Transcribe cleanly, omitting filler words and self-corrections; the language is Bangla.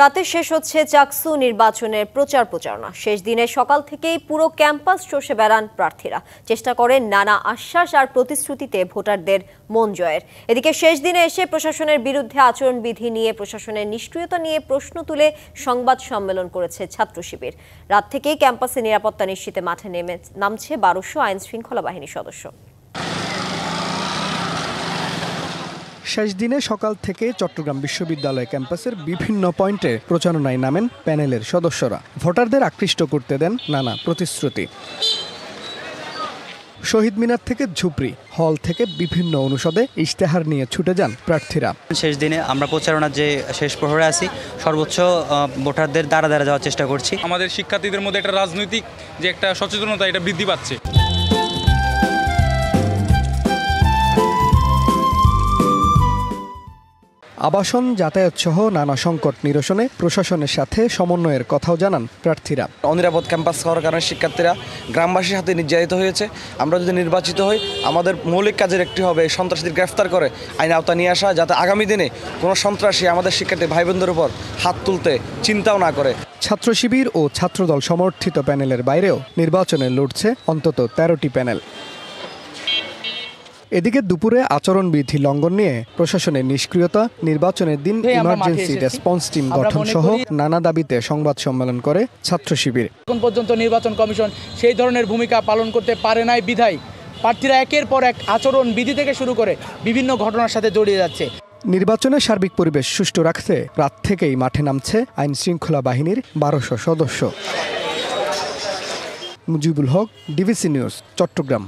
রাতে শেষ হচ্ছে চাকসু নির্বাচনের প্রচারণা। শেষ দিনে সকাল থেকেই পুরো ক্যাম্পাস চষে বেড়ান প্রার্থীরা। চেষ্টা করেন নানা আশ্বাস আর প্রতিশ্রুতিতে ভোটারদের মন জয়ের। এদিকে শেষ দিনে এসে প্রশাসনের বিরুদ্ধে আচরণবিধি নিয়ে, প্রশাসনের নিষ্ক্রিয়তা নিয়ে প্রশ্ন তুলে সংবাদ সম্মেলন করেছে ছাত্র শিবির। রাত থেকেই ক্যাম্পাসে নিরাপত্তা নিশ্চিতে মাঠে নামছে 1200 আইন শৃঙ্খলা বাহিনীর সদস্য। শেষ দিনে সকাল থেকে চট্টগ্রাম বিশ্ববিদ্যালয় ক্যাম্পাসের বিভিন্ন পয়েন্টে প্রচারণায় নামেন প্যানেলের সদস্যরা। ভোটারদের আকৃষ্ট করতে দেন নানা প্রতিশ্রুতি। শহীদ মিনার থেকে ঝুপড়ি, হল থেকে বিভিন্ন অনুষদে ইশতেহার নিয়ে ছুটে যান প্রার্থীরা। শেষ দিনে আমরা প্রচারণার যে শেষ প্রহরে আছি, সর্বোচ্চ ভোটারদের দ্বারা যাওয়ার চেষ্টা করছি। আমাদের শিক্ষার্থীদের মধ্যে একটা রাজনৈতিক যে একটা সচেতনতা, এটা বৃদ্ধি পাচ্ছে। আবাসন, যাতায়াত সহ নানা সংকট নিরসনে প্রশাসনের সাথে সমন্বয়ের কথাও জানান প্রার্থীরা। অনিরাপদ ক্যাম্পাস হওয়ার কারণে শিক্ষার্থীরা গ্রামবাসীর হাতে নির্যাতিত হয়েছে। আমরা যদি নির্বাচিত হই, আমাদের মৌলিক কাজের একটি হবে সন্ত্রাসীদের গ্রেফতার করে আইন আওতা নিয়ে আসা, যাতে আগামী দিনে কোনো সন্ত্রাসী আমাদের শিক্ষার্থী ভাই বোনদের উপর হাত তুলতে চিন্তাও না করে। ছাত্র শিবির ও ছাত্রদল সমর্থিত প্যানেলের বাইরেও নির্বাচনে লড়ছে অন্তত 13টি প্যানেল। এদিকে দুপুরে আচরণবিধি লঙ্ঘন নিয়ে প্রশাসনের নিষ্ক্রিয়তা, নির্বাচনের দিন ইমার্জেন্সি রেসপন্স টিম গঠন সহ নানা দাবিতে সংবাদ সম্মেলন করে ছাত্র শিবির। এখন পর্যন্ত নির্বাচন কমিশন সেই ধরনের ভূমিকা পালন করতে পারে নাই বিধায় প্রার্থীরা একের পর এক আচরণবিধি থেকে শুরু করে বিভিন্ন ঘটনার সাথে জড়িয়ে যাচ্ছে। নির্বাচনের সার্বিক পরিবেশ সুষ্ঠু রাখতে রাত থেকেই মাঠে নামছে আইন শৃঙ্খলা বাহিনীর 1200 সদস্য। Mujibul Haque, DBC news, Chittagong.